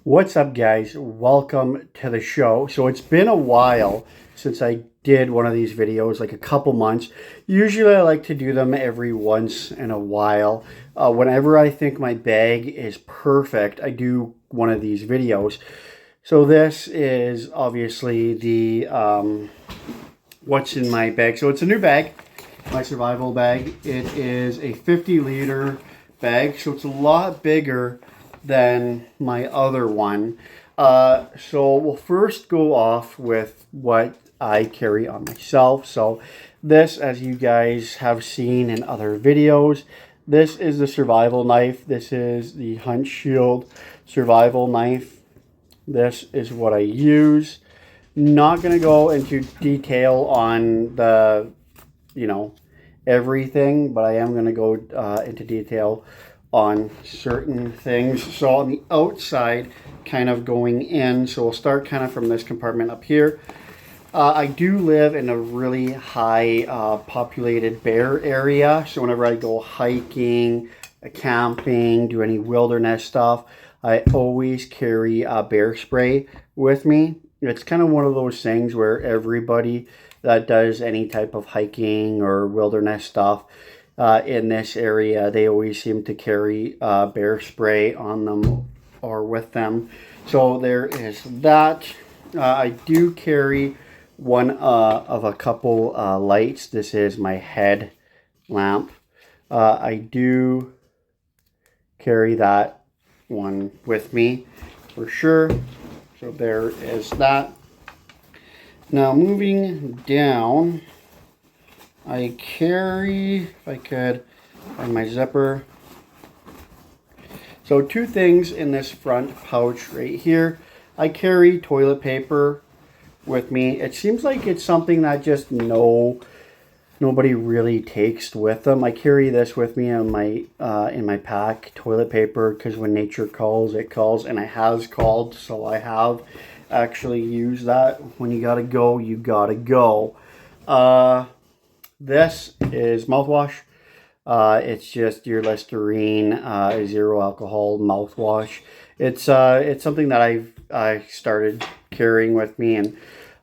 What's up, guys? Welcome to the show. So it's been a while since I did one of these videos, like a couple months. Usually I like to do them every once in a while. Whenever I think my bag is perfect, I do one of these videos. So this is obviously the what's in my bag. So it's a new bag, my survival bag. It is a 50-liter bag, so it's a lot bigger than my other one. So we'll first go off with what I carry on myself. So this, as you guys have seen in other videos, this is the survival knife. This is the Hunt Shield survival knife. This is what I use. Not going to go into detail on the, everything, but I am going to go into detail on certain things. So on the outside, kind of going in, so we'll start kind of from this compartment up here. I do live in a really high populated bear area, so whenever I go hiking, camping, do any wilderness stuff, I always carry bear spray with me. It's kind of one of those things where everybody that does any type of hiking or wilderness stuff in this area, they always seem to carry bear spray on them or with them. So there is that. I do carry one of a couple lights. This is my head lamp. I do carry that one with me for sure. So there is that. Now moving down, I carry, if I could find my zipper. So two things in this front pouch right here. I carry toilet paper with me. It seems like it's something that just nobody really takes with them. I carry this with me on my in my pack, toilet paper, because when nature calls, it calls, and it has called, so I have actually used that. When you gotta go, you gotta go. This is mouthwash. It's just your Listerine zero alcohol mouthwash. It's something that I started carrying with me, and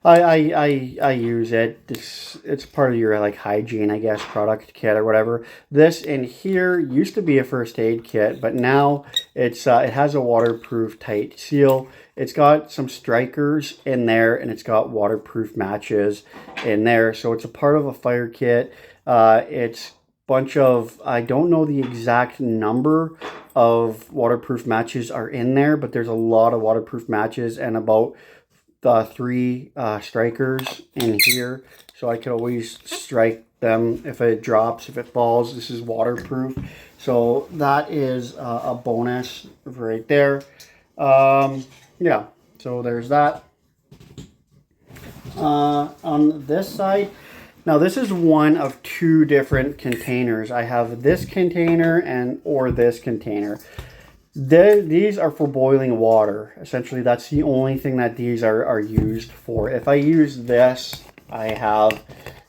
I use it. It's part of your like hygiene, I guess, product kit or whatever. This in here used to be a first aid kit, but now it has a waterproof tight seal. It's got some strikers in there, and it's got waterproof matches in there. So it's a part of a fire kit. It's bunch of, I don't know the exact number of waterproof matches are in there, but there's a lot of waterproof matches and about three strikers in here, so I could always strike them if it drops, if it falls. This is waterproof, so that is a bonus right there. Yeah, so there's that. On this side, now this is one of two different containers. I have this container or this container. These are for boiling water. Essentially, that's the only thing that these are used for. If I use this, I have,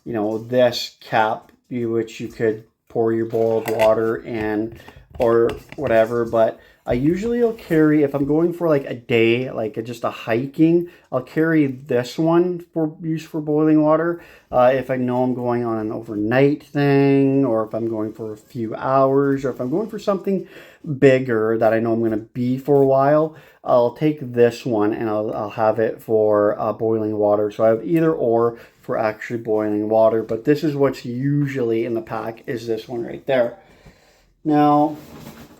this cap, which you could pour your boiled water in or whatever. But I usually will carry, if I'm going for like a day, like just a hiking, I'll carry this one for use for boiling water. If I know I'm going on an overnight thing, or if I'm going for a few hours, or if I'm going for something bigger that I know I'm going to be for a while, I'll take this one and I'll have it for boiling water. So I have either or for actually boiling water, but this is what's usually in the pack, is this one right there. Now,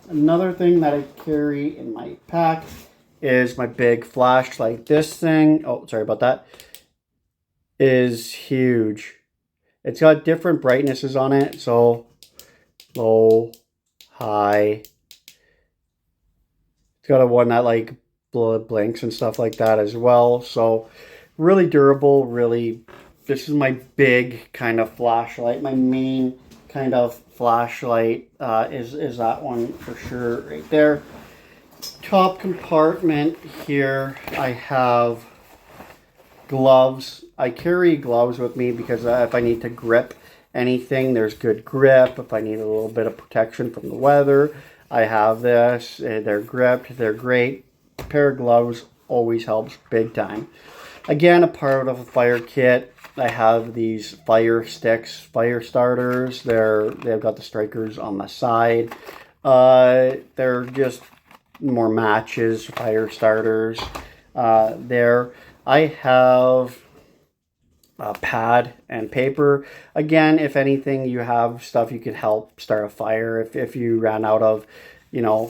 another thing that I carry in my pack is my big flashlight. This thing, oh, sorry about that, is huge. It's got different brightnesses on it, so low, high. It's got a one that like blinks and stuff like that as well. So really durable, this is my big kind of flashlight. My main kind of flashlight is that one for sure right there. Top compartment here, I have gloves. I carry gloves with me because if I need to grip anything, there's good grip. If I need a little bit of protection from the weather, I have this. They're gripped. They're great. a pair of gloves always helps big time. Again, a part of a fire kit, I have these fire sticks, fire starters. They've got the strikers on the side. They're just more matches, fire starters. There, I have a pad and paper. Again, if anything, you have stuff you could help start a fire. If you ran out of,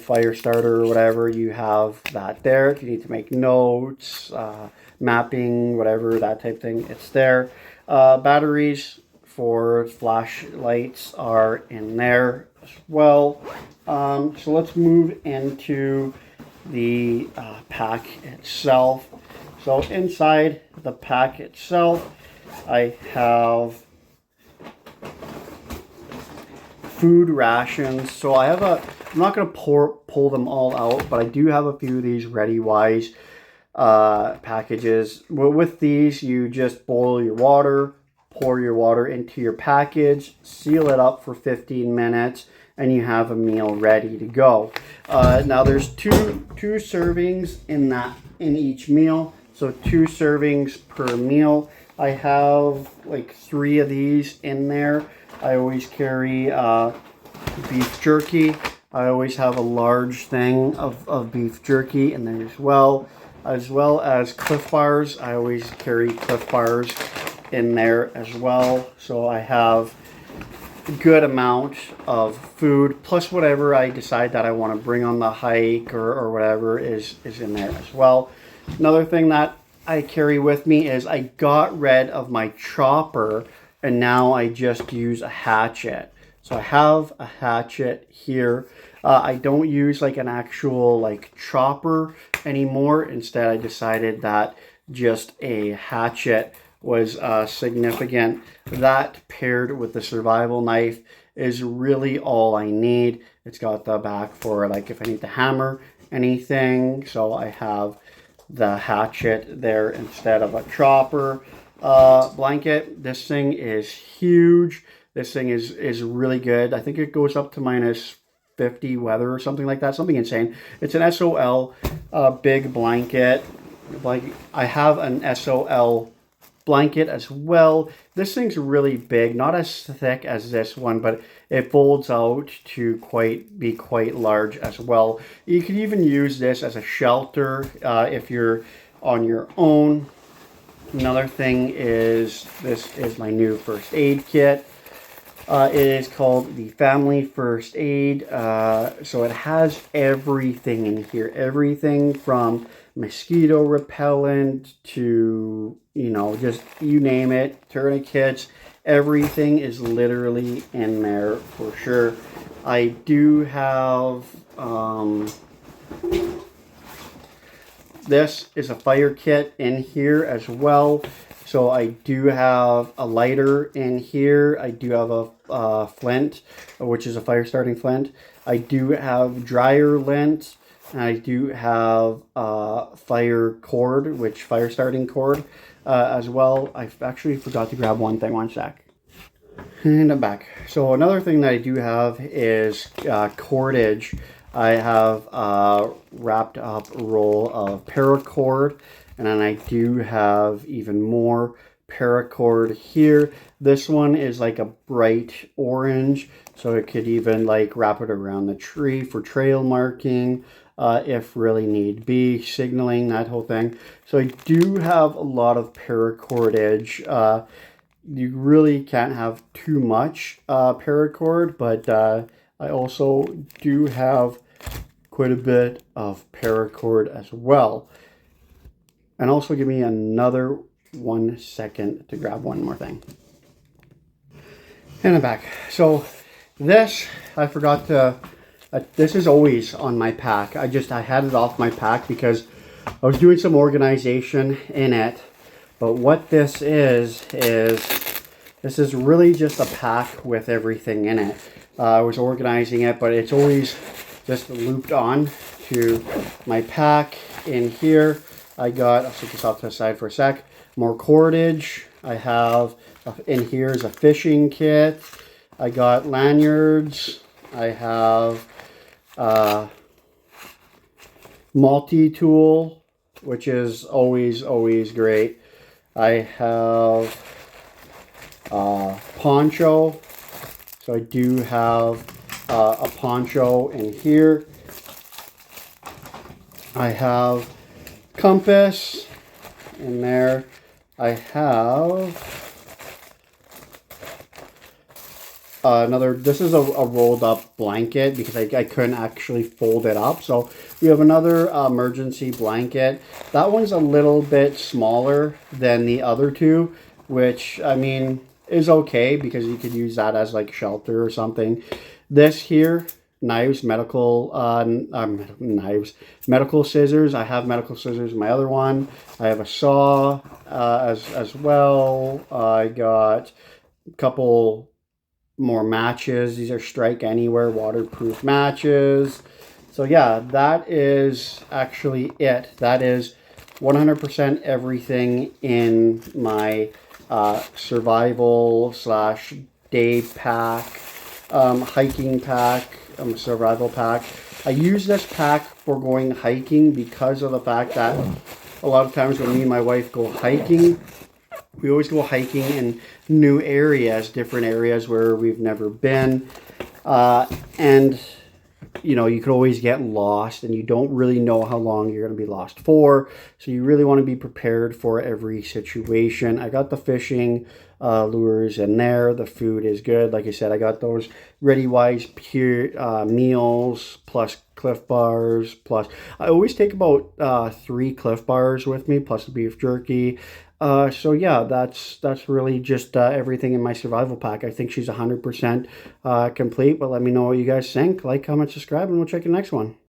fire starter or whatever, you have that there. If you need to make notes, mapping, whatever, that type thing, it's there. Batteries for flashlights are in there as well. So let's move into the pack itself. So inside the pack itself, I have food rations. So I have I'm not going to pull them all out, but I do have a few of these ReadyWise packages. With these, you just boil your water, pour your water into your package, seal it up for 15 minutes, and you have a meal ready to go. Now there's two servings in each meal, so 2 servings per meal. I have like 3 of these in there. I always carry beef jerky. I always have a large thing of beef jerky in there as well as Cliff Bars. I always carry Cliff Bars in there as well. So I have a good amount of food, plus whatever I decide that I want to bring on the hike or whatever is in there as well. Another thing that I carry with me is I got rid of my chopper and now I just use a hatchet. So I have a hatchet here. I don't use like an actual like chopper anymore. Instead, I decided that just a hatchet was significant. That paired with the survival knife is really all I need. It's got the back for like if I need to hammer anything. So I have the hatchet there instead of a chopper. Blanket, this thing is huge. This thing is really good. I think it goes up to -50 weather or something like that, something insane. It's an SOL big blanket. Like I have an SOL blanket as well. This thing's really big, not as thick as this one, but it folds out to be quite large as well. You could even use this as a shelter if you're on your own. Another thing is, this is my new first aid kit. It is called the Family First Aid. So it has everything in here. Everything from mosquito repellent to, just you name it, tourniquets. Everything is literally in there for sure. I do have, this is a fire kit in here as well. So I do have a lighter in here. I do have a flint, which is a fire starting flint. I do have dryer lint. And I do have fire cord, fire starting cord as well. I actually forgot to grab one thing, one sec. And I'm back. So another thing that I do have is cordage. I have a wrapped up roll of paracord, and then I do have even more paracord here. This one is like a bright orange, so it could even like wrap it around the tree for trail marking, if really need be, signaling, that whole thing. So I do have a lot of paracordage. You really can't have too much paracord, but I also do have quite a bit of paracord as well. And also give me another 1 second to grab one more thing. And I'm back. So this, I forgot to, this is always on my pack. I had it off my pack because I was doing some organization in it. But what this is really just a pack with everything in it. I was organizing it, but it's always just looped on to my pack. In here, I'll take this off to the side for a sec. More cordage. I have, in here is a fishing kit. I got lanyards. I have multi-tool, which is always great. I have poncho, so I do have a poncho in here. I have compass in there. I have this is a rolled up blanket because I couldn't actually fold it up. So we have another emergency blanket. That one's a little bit smaller than the other two, which I mean is okay because you could use that as like shelter or something. This here, knives, medical medical scissors. I have medical scissors in my other one. I have a saw as well. I got a couple more matches. These are Strike Anywhere waterproof matches. So yeah, that is actually it. That is 100% everything in my survival slash day pack, hiking pack, survival pack. I use this pack for going hiking because of the fact that a lot of times when me and my wife go hiking, we always go hiking in new areas, different areas where we've never been. And, you know, you could always get lost and you don't really know how long you're going to be lost for. So you really want to be prepared for every situation. I got the fishing lures in there. The food is good. Like I said, I got those ReadyWise pure meals plus Cliff Bars. Plus, I always take about 3 Cliff Bars with me plus the beef jerky. So yeah, that's really just everything in my survival pack. I think she's 100% complete, but let me know what you guys think. Like, comment, subscribe, and we'll check the next one.